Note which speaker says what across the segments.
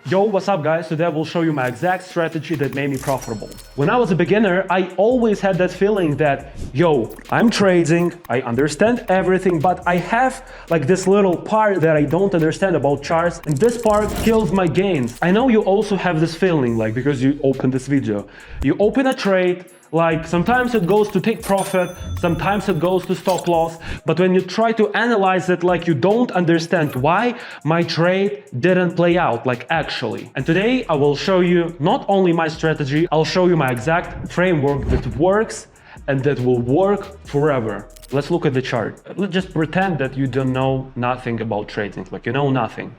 Speaker 1: Yo, what's up guys? Today I will show you my exact strategy that made me profitable. When I was a beginner, I always had that feeling that, yo, I'm trading, I understand everything, but I have like this little part that I don't understand about charts, and this part kills my gains. I know you also have this feeling, like because you open this video. You open a trade, like sometimes it goes to take profit, sometimes it goes to stop loss, but when you try to analyze it, like you don't understand why my trade didn't play out, like actually. And today I will show you not only my strategy, I'll show you my exact framework that works and that will work forever. Let's look at the chart. Let's just pretend that you don't know nothing about trading, like you know nothing.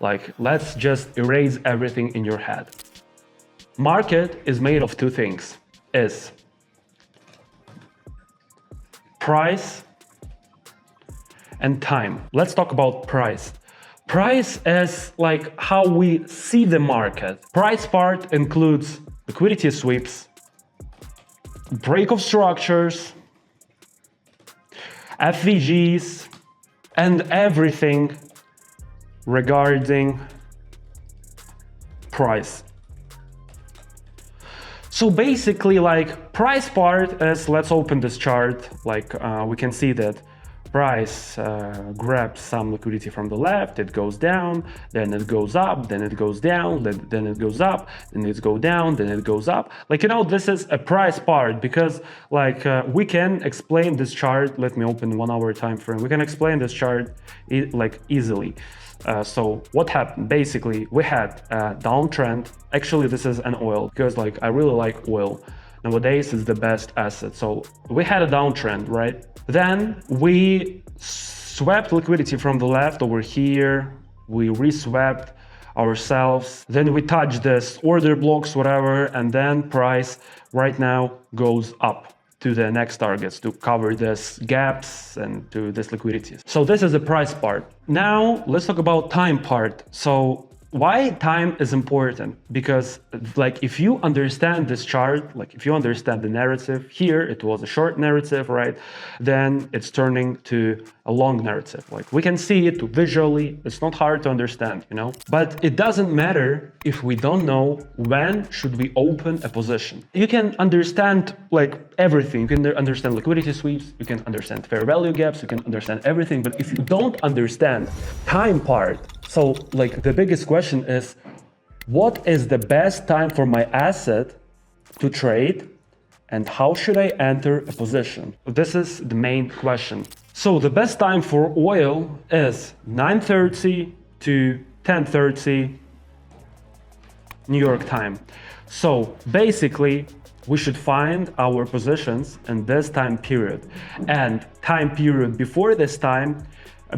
Speaker 1: Like let's just erase everything in your head. Market is made of two things. Is price and time. Let's talk about price. Price is like how we see the market. Price part includes liquidity sweeps, break of structures, FVGs, and everything regarding price. So basically, like price part is, let's open this chart, like we can see that price grabs some liquidity from the left, it goes down, then it goes up, then it goes down, then it goes up, then it goes down, then it goes up. Like, you know, this is a price part because like we can explain this chart. Let me open 1 hour time frame. We can explain this chart like easily. So what happened? Basically, we had a downtrend. Actually, this is an oil because like I really like oil. Nowadays, it's the best asset. So we had a downtrend, right? Then we swept liquidity from the left over here. We reswept ourselves. Then we touched this order blocks, whatever, and then price right now goes up to the next targets to cover this gaps and to this liquidity. So this is the price part. Now let's talk about time part. So why time is important? Because like if you understand this chart, like if you understand the narrative, here it was a short narrative, right? Then it's turning to a long narrative. Like we can see it visually, it's not hard to understand, you know? But it doesn't matter if we don't know when should we open a position. You can understand like everything. You can understand liquidity sweeps, you can understand fair value gaps, you can understand everything. But if you don't understand time part, so like the biggest question is, what is the best time for my asset to trade and how should I enter a position? This is the main question. So the best time for oil is 9:30 to 10:30 New York time. So basically, we should find our positions in this time period. And time period before this time,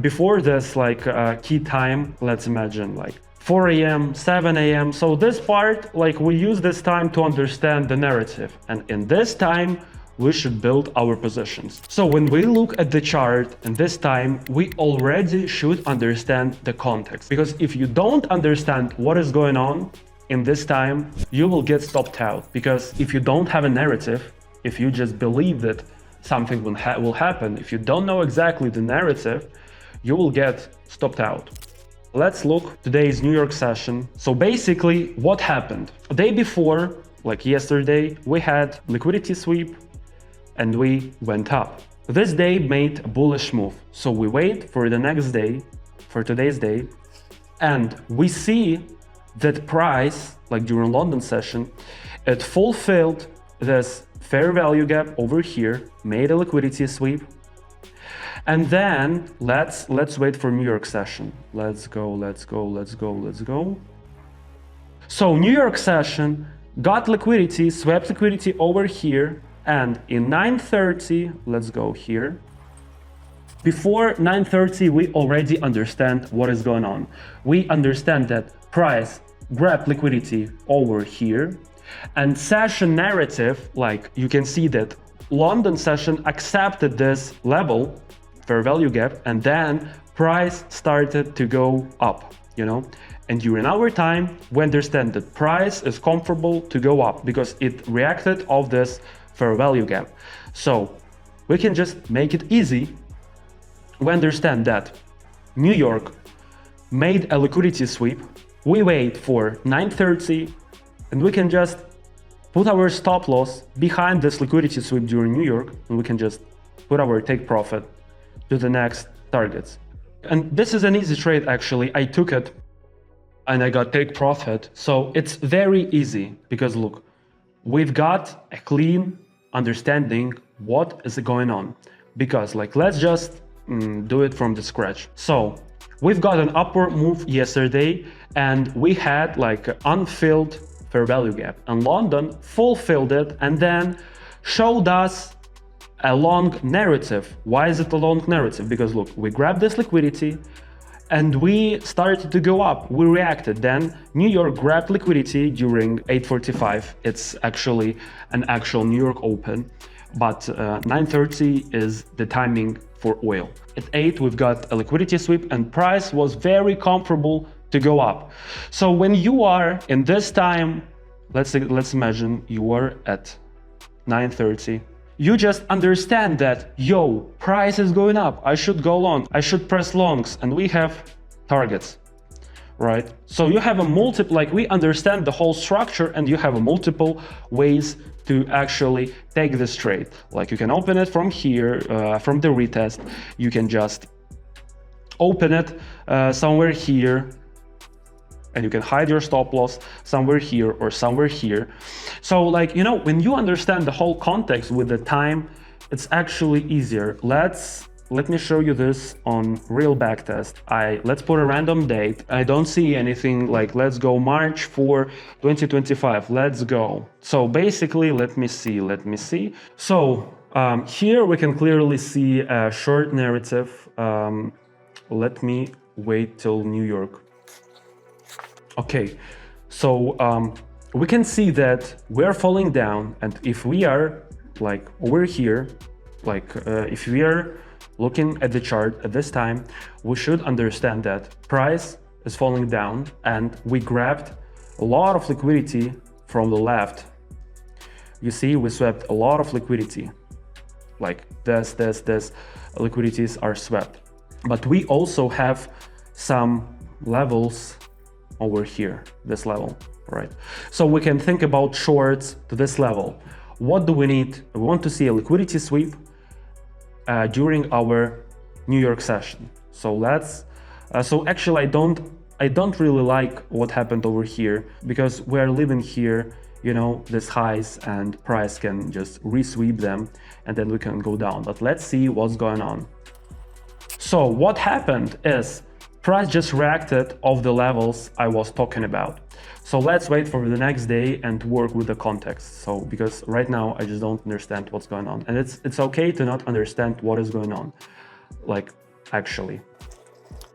Speaker 1: before this like key time, let's imagine like 4 a.m., 7 a.m. So this part, like we use this time to understand the narrative. And in this time, we should build our positions. So when we look at the chart in this time, we already should understand the context. Because if you don't understand what is going on in this time, you will get stopped out. Because if you don't have a narrative, if you just believe that something will happen, if you don't know exactly the narrative, you will get stopped out. Let's look today's New York session. So basically what happened? The day before, like yesterday, we had liquidity sweep and we went up. This day made a bullish move. So we wait for the next day, for today's day, and we see that price, like during London session, it fulfilled this fair value gap over here, made a liquidity sweep. And then let's wait for New York session. Let's go. So New York session got liquidity, swept liquidity over here, and in 9:30, let's go here. Before 9:30, we already understand what is going on. We understand that price grabbed liquidity over here, and session narrative, like you can see that London session accepted this level, fair value gap, and then price started to go up, you know? And during our time, we understand that price is comfortable to go up because it reacted of this fair value gap. So we can just make it easy. We understand that New York made a liquidity sweep We wait for 9:30 and we can just put our stop loss behind this liquidity sweep during New York, and we can just put our take profit to the next targets. And this is an easy trade actually. I took it and I got take profit. So it's very easy because look, we've got a clean understanding what is going on. Because like, let's just do it from the scratch. So we've got an upward move yesterday and we had like unfilled fair value gap, and London fulfilled it and then showed us a long narrative. Why is it a long narrative? Because look, we grabbed this liquidity and we started to go up. We reacted. Then New York grabbed liquidity during 8:45. It's actually an actual New York open, but 9:30 is the timing for oil. At 8, we've got a liquidity sweep and price was very comfortable to go up. So when you are in this time, let's imagine you are at 9:30. You just understand that, yo, price is going up. I should go long. I should press longs, and we have targets, right? So you have a multiple, like we understand the whole structure, and you have a multiple ways to actually take this trade. Like you can open it from here, from the retest. You can just open it somewhere here, and you can hide your stop loss somewhere here or somewhere here. So like, you know, when you understand the whole context with the time, it's actually easier. Let me show you this on real backtest. Let's put a random date. I don't see anything. Like, let's go March 4, 2025. Let's go. So basically, let me see. So here we can clearly see a short narrative. Let me wait till New York. Okay, so we can see that we're falling down, and if we are like over here, like if we are looking at the chart at this time, we should understand that price is falling down and we grabbed a lot of liquidity from the left. You see, we swept a lot of liquidity, like this liquidities are swept. But we also have some levels over here, this level, right? So we can think about shorts to this level. What do we need? We want to see a liquidity sweep during our New York session. So so actually I don't really like what happened over here, because we're living here, you know, this highs, and price can just resweep them and then we can go down. But let's see what's going on. So what happened is price just reacted off the levels I was talking about. So let's wait for the next day and work with the context. So because right now I just don't understand what's going on, and it's okay to not understand what is going on. Like, actually,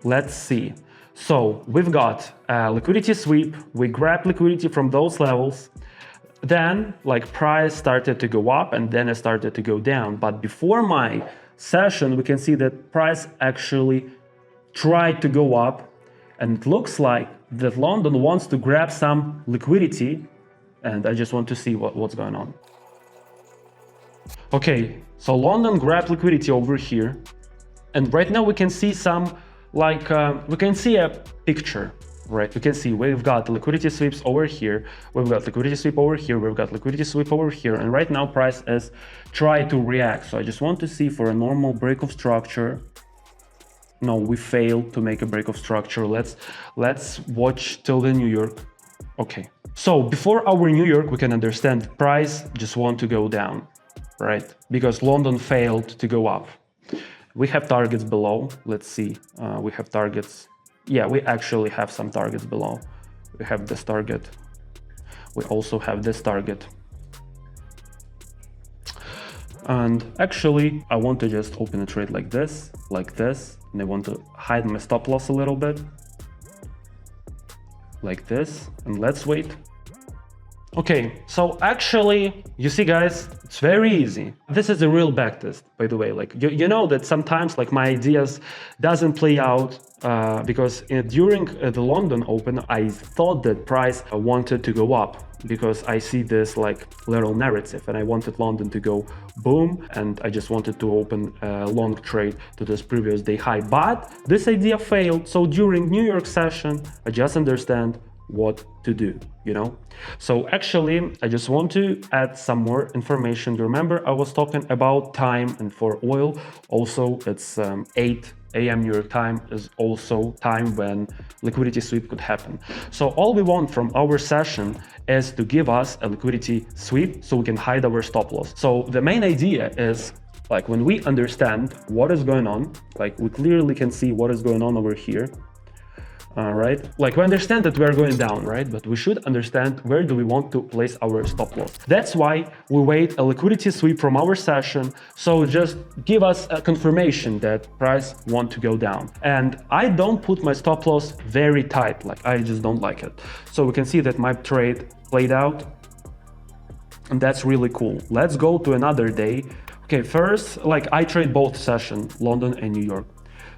Speaker 1: let's see. So we've got a liquidity sweep. We grabbed liquidity from those levels. Then like price started to go up and then it started to go down. But before my session, we can see that price actually tried to go up, and it looks like that London wants to grab some liquidity, and I just want to see what's going on. Okay, so London grabbed liquidity over here, and right now we can see some, like, we can see a picture, right? We can see we've got liquidity sweeps over here, we've got liquidity sweep over here, we've got liquidity sweep over here, and right now price is trying to react. So I just want to see for a normal break of structure. No, we failed to make a break of structure. Let's watch till the New York. Okay, so before our New York, we can understand price just want to go down, right? Because London failed to go up. We have targets below. Let's see. We have targets. Yeah, we actually have some targets below. We have this target. We also have this target. And actually, I want to just open a trade like this, and I want to hide my stop loss a little bit, like this, and let's wait. Okay, so actually, you see guys, it's very easy. This is a real backtest, by the way. Like you know that sometimes like my ideas doesn't play out because during the London Open, I thought that price wanted to go up because I see this like little narrative and I wanted London to go boom and I just wanted to open a long trade to this previous day high. But this idea failed. So during New York session, I just understand what to do, you know. So actually I just want to add some more information. You remember I was talking about time, and for oil also it's 8 a.m. New York time is also time when liquidity sweep could happen. So all we want from our session is to give us a liquidity sweep so we can hide our stop loss. So the main idea is like when we understand what is going on, like we clearly can see what is going on over here. Right? Like we understand that we are going down, right? But we should understand where do we want to place our stop loss. That's why we wait a liquidity sweep from our session. So just give us a confirmation that price want to go down. And I don't put my stop loss very tight, like I just don't like it. So we can see that my trade played out. And that's really cool. Let's go to another day. Okay, first, like I trade both sessions, London and New York.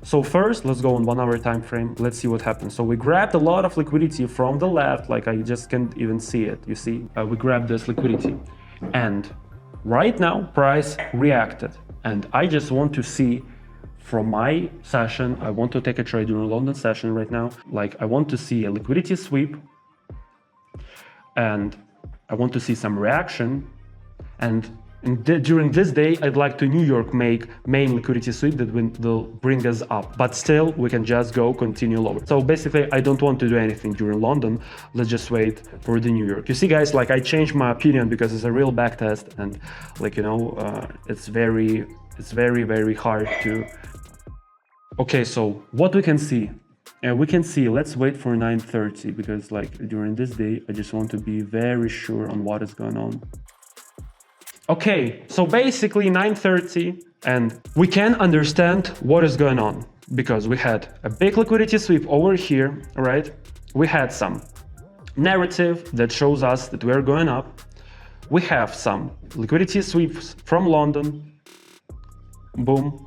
Speaker 1: So first, let's go on 1 hour time frame. Let's see what happens. So we grabbed a lot of liquidity from the left, like I just can't even see it. You see, we grabbed this liquidity. And right now, price reacted. And I just want to see from my session, I want to take a trade during London session right now. Like I want to see a liquidity sweep. And I want to see some reaction. And during this day, I'd like to New York make main liquidity sweep that will bring us up, but still we can just go continue lower. So basically, I don't want to do anything during London. Let's just wait for the New York. You see, guys, like I changed my opinion because it's a real backtest, and like you know, it's very hard to. Okay, so what we can see. We can see, let's wait for 9:30 because like during this day, I just want to be very sure on what is going on. Okay, so basically 9:30 and we can understand what is going on because we had a big liquidity sweep over here, right? We had some narrative that shows us that we're going up. We have some liquidity sweeps from London. Boom.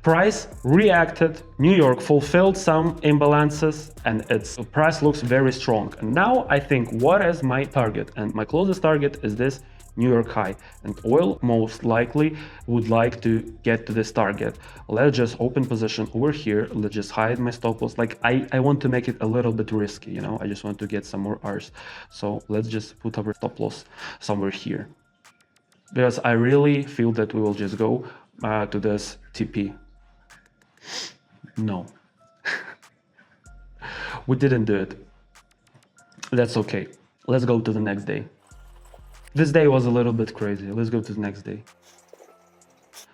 Speaker 1: Price reacted, New York fulfilled some imbalances and its price looks very strong. And now I think what is my target? And my closest target is this New York high, and oil most likely would like to get to this target. Let's just open position over here. Let's just hide my stop loss. Like I want to make it a little bit risky, you know, I just want to get some more R's. So let's just put our stop loss somewhere here because I really feel that we will just go to this TP. No, we didn't do it. That's okay. Let's go to the next day. This day was a little bit crazy. Let's go to the next day.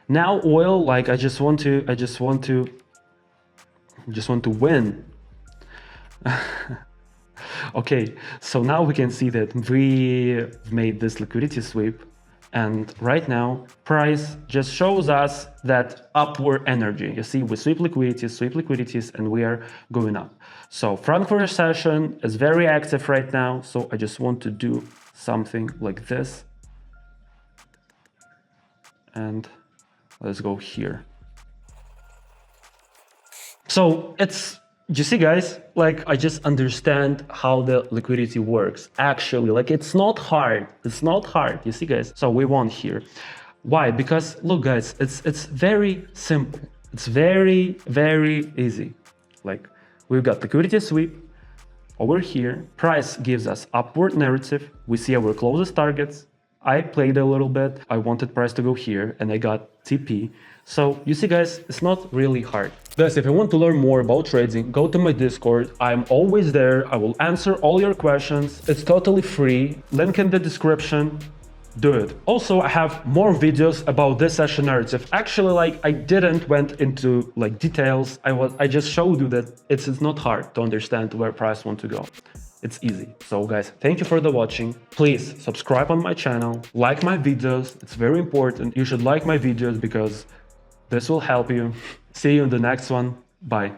Speaker 1: Now oil, like I just want to win. Okay, so now we can see that we made this liquidity sweep, and right now price just shows us that upward energy. You see, we sweep liquidities, and we are going up. So Frankfurt session is very active right now. So I just want to do something like this, and let's go here. So it's, you see guys, like I just understand how the liquidity works. Actually, like it's not hard, you see guys. So we won here. Why? Because look guys, it's very simple, it's very easy. Like we've got liquidity sweep over here, price gives us upward narrative. We see our closest targets. I played a little bit. I wanted price to go here and I got TP. So you see guys, it's not really hard. Guys, if you want to learn more about trading, go to my Discord. I'm always there. I will answer all your questions. It's totally free. Link in the description. Do it. Also, I have more videos about this session narrative. Actually, like I didn't went into like details. I just showed you that it's not hard to understand where price want to go. It's easy. So guys, thank you for the watching. Please subscribe on my channel, like my videos. It's very important. You should like my videos because this will help you. See you in the next one. Bye.